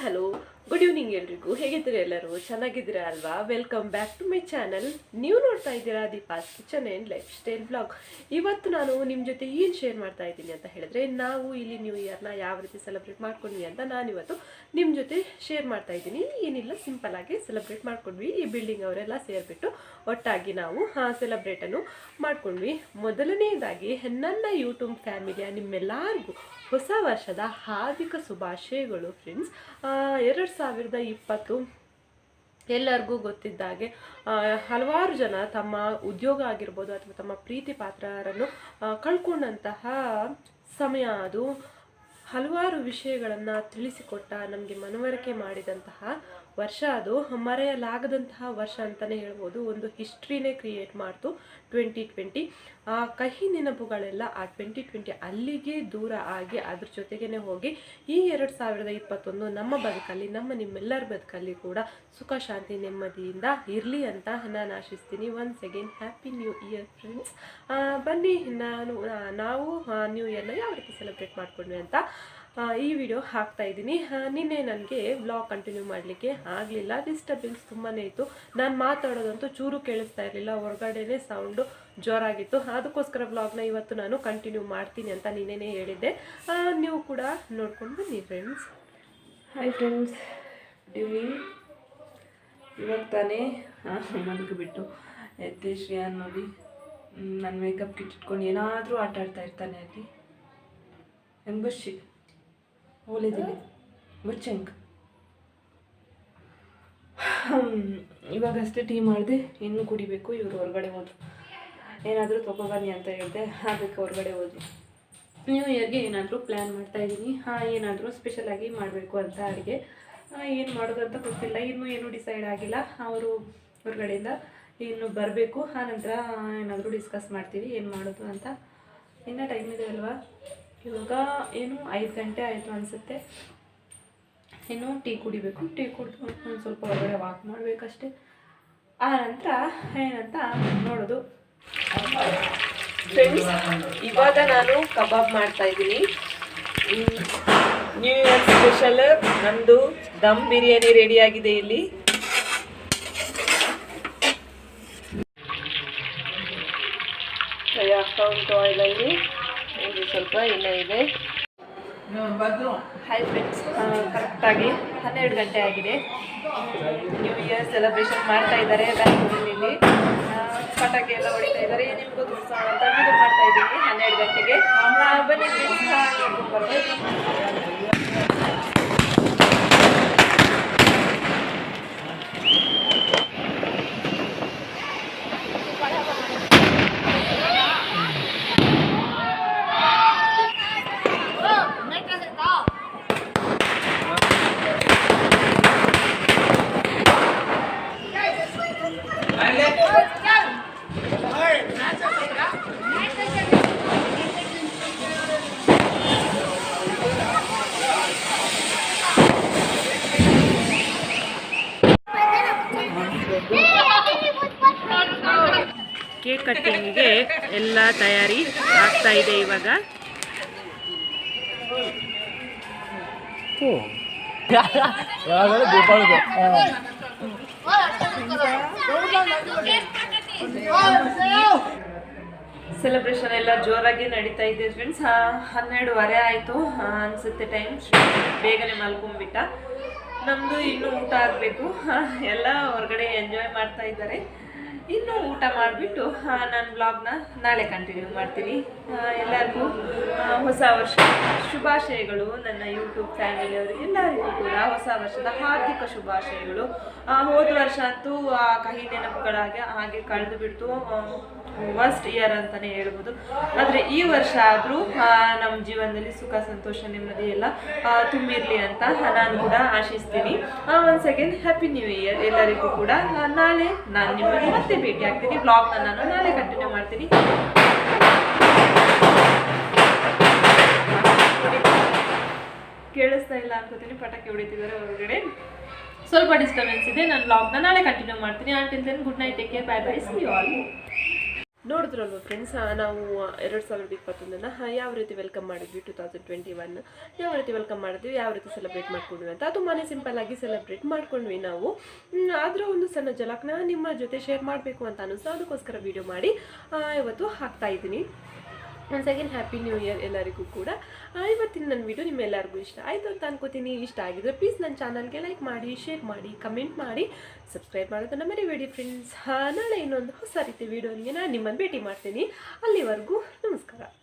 Hello good evening ಎಲ್ರಿಗೂ. ಹೇಗಿದ್ದೀರಾ ಎಲ್ಲರೂ? ಚೆನ್ನಾಗಿದ್ದೀರಾ ಅಲ್ವಾ? Welcome back to my channel. ನೀವು ನೋಡ್ತಾ ಇದ್ದೀರಾ Deepa's kitchen and lifestyle blog. ಇವತ್ತು ನಾನು ನಿಮ್ಮ ಜೊತೆ ಏನು ಶೇರ್ ಮಾಡ್ತಾ ಇದ್ದೀನಿ ಅಂತ ಹೇಳಿದ್ರೆ, ನಾವು ಇಲ್ಲಿ ನ್ಯೂ ಇಯರ್ನ ಯಾವ ರೀತಿ ಸೆಲೆಬ್ರೇಟ್ ಮಾಡ್ಕೊಂಡ್ವಿ ಅಂತ ನಾನಿವತ್ತು ನಿಮ್ಮ ಜೊತೆ ಶೇರ್ ಮಾಡ್ತಾ ಇದ್ದೀನಿ. ಏನಿಲ್ಲ, ಸಿಂಪಲ್ ಆಗಿ ಸೆಲೆಬ್ರೇಟ್ ಮಾಡ್ಕೊಂಡ್ವಿ. ಈ ಬಿಲ್ಡಿಂಗ್ ಅವರೆಲ್ಲ ಸೇರಿಬಿಟ್ಟು ಒಟ್ಟಾಗಿ ನಾವು ಸೆಲೆಬ್ರೇಟನ್ನು ಮಾಡ್ಕೊಂಡ್ವಿ. ಮೊದಲನೇದಾಗಿ ನನ್ನ ಯೂಟ್ಯೂಬ್ ಫ್ಯಾಮಿಲಿಯ ನಿಮ್ಮೆಲ್ಲರಿಗೂ ಹೊಸ ವರ್ಷದ ಹಾರ್ದಿಕ ಶುಭಾಶಯಗಳು ಫ್ರೆಂಡ್ಸ್. 2020 ಎಲ್ಲರಿಗೂ ಗೊತ್ತಿದ್ದಾಗೆ ಹಲವಾರು ಜನ ತಮ್ಮ ಉದ್ಯೋಗ ಆಗಿರ್ಬೋದು ಅಥವಾ ತಮ್ಮ ಪ್ರೀತಿ ಪಾತ್ರರನ್ನು ಕಳ್ಕೊಂಡಂತಹ ಸಮಯ ಅದು. ಹಲವಾರು ವಿಷಯಗಳನ್ನು ತಿಳಿಸಿಕೊಟ್ಟ, ನಮಗೆ ಮನವರಿಕೆ ಮಾಡಿದಂತಹ ವರ್ಷ ಅದು. ಮರೆಯಲಾಗದಂತಹ ವರ್ಷ ಅಂತಲೇ ಹೇಳ್ಬೋದು. ಒಂದು ಹಿಸ್ಟ್ರಿನೇ ಕ್ರಿಯೇಟ್ ಮಾಡ್ತು 2020. ಆ ಕಹಿ ನೆನಪುಗಳೆಲ್ಲ ಆ 2020 ಅಲ್ಲಿಗೆ ದೂರ ಆಗಿ ಅದ್ರ ಜೊತೆಗೇ ಹೋಗಿ ಈ 2021 ನಮ್ಮ ಬದುಕಲ್ಲಿ, ನಿಮ್ಮೆಲ್ಲರ ಬದುಕಲ್ಲಿ ಕೂಡ ಸುಖ ಶಾಂತಿ ನೆಮ್ಮದಿಯಿಂದ ಇರಲಿ ಅಂತ ನಾನು ಆಶಿಸ್ತೀನಿ. Once again happy new year friends. ಬನ್ನಿ ನಾವು ನ್ಯೂ ಇಯರ್ನ ಯಾವ ರೀತಿ ಸೆಲೆಬ್ರೇಟ್ ಮಾಡ್ಕೊಂಡ್ವಿ ಅಂತ ಈ ವಿಡಿಯೋ ಹಾಕ್ತಾ ಇದ್ದೀನಿ. ನಿನ್ನೆ ನನಗೆ ವ್ಲಾಗ್ ಕಂಟಿನ್ಯೂ ಮಾಡಲಿಕ್ಕೆ ಆಗಲಿಲ್ಲ. ಡಿಸ್ಟರ್ಬೆನ್ಸ್ ತುಂಬಾ ಇತ್ತು. ನಾನು ಮಾತಾಡೋದಂತೂ ಚೂರು ಕೇಳಿಸ್ತಾ ಇರಲಿಲ್ಲ, ಹೊರಗಡೆನೇ ಸೌಂಡು ಜೋರಾಗಿತ್ತು. ಅದಕ್ಕೋಸ್ಕರ ವ್ಲಾಗ್ನ ಇವತ್ತು ನಾನು ಕಂಟಿನ್ಯೂ ಮಾಡ್ತೀನಿ ಅಂತ ನಿನ್ನೆನೇ ಹೇಳಿದ್ದೆ. ನೀವು ಕೂಡ ನೋಡ್ಕೊಂಡು ಬನ್ನಿ ಫ್ರೆಂಡ್ಸ್. ಹಾಯ್ ಫ್ರೆಂಡ್ಸ್, ಇವಾಗ ತಾನೇ ಮಲಗಿಬಿಟ್ಟು ಎದ್ದೆ. ಶ್ರೇಯಾನ್ ನೋಡಿ ನನ್ನ ಮೇಕಪ್ ಕಿಟ್ ಇಟ್ಕೊಂಡು ಏನಾದರೂ ಆಟ ಆಡ್ತಾ ಇರ್ತಾನೆ. ಅಲ್ಲಿ ಎಂಬರ್ಶಿ ಓಲಿದ್ದೀನಿ ಬಚ್ಚಂಕ್. ಇವಾಗಷ್ಟೇ ಟೀ ಮಾಡಿದೆ, ಇನ್ನೂ ಕುಡಿಬೇಕು. ಇವರು ಹೊರಗಡೆ ಹೋದ್ರು. ಏನಾದರೂ ತೊಗೊಬನ್ನಿ ಅಂತ ಹೇಳಿದೆ, ಅದಕ್ಕೆ ಹೊರಗಡೆ ಹೋದ್ವಿ. ನ್ಯೂ ಇಯರ್ಗೆ ಏನಾದರೂ ಪ್ಲ್ಯಾನ್ ಮಾಡ್ತಾಯಿದ್ದೀನಿ. ಏನಾದರೂ ಸ್ಪೆಷಲಾಗಿ ಮಾಡಬೇಕು ಅಂತ ಅಡುಗೆ. ಏನು ಮಾಡೋದು ಅಂತ ಗೊತ್ತಿಲ್ಲ, ಇನ್ನೂ ಏನೂ ಡಿಸೈಡ್ ಆಗಿಲ್ಲ. ಅವರು ಹೊರಗಡೆಯಿಂದ ಇನ್ನು ಬರಬೇಕು. ಆನಂತರ ಏನಾದರೂ ಡಿಸ್ಕಸ್ ಮಾಡ್ತೀವಿ ಏನು ಮಾಡೋದು ಅಂತ. ಇನ್ನೂ ಟೈಮ್ ಇದೆ ಅಲ್ವಾ? ಇವಾಗ ಏನು 5 ಗಂಟೆ ಆಯಿತು ಅನಿಸುತ್ತೆ. ಇನ್ನು ಟೀ ಕುಡಿಬೇಕು. ಟೀ ಕುಡಿದು ಒಂದು ಸ್ವಲ್ಪ ಹೊರಗಡೆ ವಾಕ್ ಮಾಡಬೇಕಷ್ಟೆ. ಆ ನಂತರ ಏನಂತ ನೋಡೋದು ಫ್ರೆಂಡ್ಸ್. ಇವಾಗ ನಾನು ಕಬಾಬ್ ಮಾಡ್ತಾ ಇದ್ದೀನಿ. ನ್ಯೂ ಇಯರ್ ಸ್ಪೆಷಲ್ ನಂದು ದಮ್ ಬಿರಿಯಾನಿ ರೆಡಿಯಾಗಿದೆ. ಇಲ್ಲಿ ಅಕೌಂಟ್ ಆಯಿಲಲ್ಲಿ ಇದು ಸ್ವಲ್ಪ ಇಲ್ಲ ಇದೆ. ಹಾಯ್ ಫ್ರೆಂಡ್ಸ್, ಕರೆಕ್ಟಾಗಿ 12 ಗಂಟೆ ಆಗಿದೆ. ನ್ಯೂ ಇಯರ್ ಸೆಲೆಬ್ರೇಷನ್ ಮಾಡ್ತಾ ಇದ್ದಾರೆ ಬ್ಯಾಂಗ್ಳೂರಲ್ಲಿ. ಪಟಾಕಿ ಎಲ್ಲ ಹೊಡಿತಾ ಇದ್ದಾರೆ. ನಿಮಗೂ ತೋರಿಸೋಣ ಅಂತ ವಿಡಿಯೋ ಮಾಡ್ತಾ ಇದ್ದೀನಿ 12 ಗಂಟೆಗೆ. ಬನ್ನಿ ಫ್ರೆಂಡ್ಸ್, ಬರ್ಬೋದು. ಕೇಕ್ ಕಟ್ಟಿಂಗಿಗೆ ಎಲ್ಲ ತಯಾರಿ ಆಗ್ತಾ ಇದೆ ಇವಾಗ. ಸೆಲೆಬ್ರೇಷನ್ ಎಲ್ಲ ಜೋರಾಗಿ ನಡೀತಾ ಇದೆ ಫ್ರೆಂಡ್ಸ್. 12:30 ಆಯಿತು ಅನಿಸುತ್ತೆ ಟೈಮ್. ಬೇಗನೆ ಮಲ್ಕೊಂಡ್ಬಿಟ್ಟ. ನಮ್ಮದು ಇನ್ನೂ ಊಟ ಆಗಬೇಕು. ಎಲ್ಲ ಹೊರಗಡೆ ಎಂಜಾಯ್ ಮಾಡ್ತಾ ಇದ್ದಾರೆ. ಇನ್ನು ಊಟ ಮಾಡಿಬಿಟ್ಟು ನಾನು ವ್ಲಾಗ್ನ ನಾಳೆ ಕಂಟಿನ್ಯೂ ಮಾಡ್ತೀನಿ. ಎಲ್ಲರಿಗೂ ಹೊಸ ವರ್ಷ ಶುಭಾಶಯಗಳು. ನನ್ನ ಯೂಟ್ಯೂಬ್ ಫ್ಯಾಮಿಲಿಯವರು ಎಲ್ಲರಿಗೂ ಕೂಡ ಹೊಸ ವರ್ಷದ ಹಾರ್ದಿಕ ಶುಭಾಶಯಗಳು. ಹೋದ ವರ್ಷ ಅಂತೂ ಕಹಿ ನೆನಪುಗಳಾಗಿ ಹಾಗೆ ಕಳೆದು ಬಿಡ್ತು. ವರ್ಸ್ಟ್ ಇಯರ್ ಅಂತಲೇ ಹೇಳ್ಬೋದು. ಆದರೆ ಈ ವರ್ಷ ಆದರೂ ನಮ್ಮ ಜೀವನದಲ್ಲಿ ಸುಖ ಸಂತೋಷ ನೆಮ್ಮದಿ ಎಲ್ಲ ತುಂಬಿರಲಿ ಅಂತ ನಾನು ಕೂಡ ಆಶಿಸ್ತೀನಿ. Once again happy new year ಎಲ್ಲರಿಗೂ ಕೂಡ. ನಾಳೆ ನಾನು ನಿಮಗೆ ಮತ್ತೆ ಭೇಟಿ ಆಗ್ತೀನಿ. ಬ್ಲಾಗ್ನ ನಾನು ನಾಳೆ ಕಂಟಿನ್ಯೂ ಮಾಡ್ತೀನಿ. ಕೇಳಿಸ್ತಾ ಇಲ್ಲ ಅನ್ಕೋತೀನಿ, ಪಟಾಕಿ ಹೊಡಿತಿದ್ದಾರೆ ಹೊರಗಡೆ. ಸ್ವಲ್ಪ ಡಿಸ್ಟರ್ಬೆನ್ಸ್ ಇದೆ. ನಾನು ಬ್ಲಾಗ್ನ ನಾಳೆ ಕಂಟಿನ್ಯೂ ಮಾಡ್ತೀನಿ. Until then good night, take care, bye bye, see you all. ನೋಡಿದ್ರಲ್ವ ಫ್ರೆಂಡ್ಸ್, ನಾವು 2021 ಯಾವ ರೀತಿ ವೆಲ್ಕಮ್ ಮಾಡಿದ್ವಿ, 2021 ಯಾವ ರೀತಿ ವೆಲ್ಕಮ್ ಮಾಡಿದ್ವಿ, ಯಾವ ರೀತಿ ಸೆಲೆಬ್ರೇಟ್ ಮಾಡ್ಕೊಂಡ್ವಿ ಅಂತ ತುಂಬಾ ಸಿಂಪಲ್ ಆಗಿ ಸೆಲೆಬ್ರೇಟ್ ಮಾಡ್ಕೊಂಡ್ವಿ ನಾವು. ಅದರ ಒಂದು ಸಣ್ಣ ಜಲಕ್ನ ನಿಮ್ಮ ಜೊತೆ ಶೇರ್ ಮಾಡಬೇಕು ಅಂತ ಅನಿಸ್ತು, ಅದಕ್ಕೋಸ್ಕರ ವಿಡಿಯೋ ಮಾಡಿ ಇವತ್ತು ಹಾಕ್ತಾ ಇದ್ದೀನಿ. Once again happy new year ಎಲ್ಲರಿಗೂ ಕೂಡ. ಇವತ್ತಿನ ನನ್ನ ವಿಡಿಯೋ ನಿಮ್ಮೆಲ್ಲರಿಗೂ ಇಷ್ಟ ಆಯಿತು ಅಂತ ಅನ್ಕೋತೀನಿ. ಇಷ್ಟ ಆಗಿದ್ರೆ ಪ್ಲೀಸ್ ನನ್ನ ಚಾನಲ್ಗೆ ಲೈಕ್ ಮಾಡಿ, ಶೇರ್ ಮಾಡಿ, ಕಮೆಂಟ್ ಮಾಡಿ, ಸಬ್ಸ್ಕ್ರೈಬ್ ಮಾಡೋದನ್ನು ಮರಿಬೇಡಿ ಫ್ರೆಂಡ್ಸ್. ನಾಳೆ ಇನ್ನೊಂದು ಹೊಸ ರೀತಿ ವಿಡಿಯೋನಿಗೆ ನಾನು ನಿಮ್ಮನ್ನು ಭೇಟಿ ಮಾಡ್ತೀನಿ. ಅಲ್ಲಿವರೆಗೂ ನಮಸ್ಕಾರ.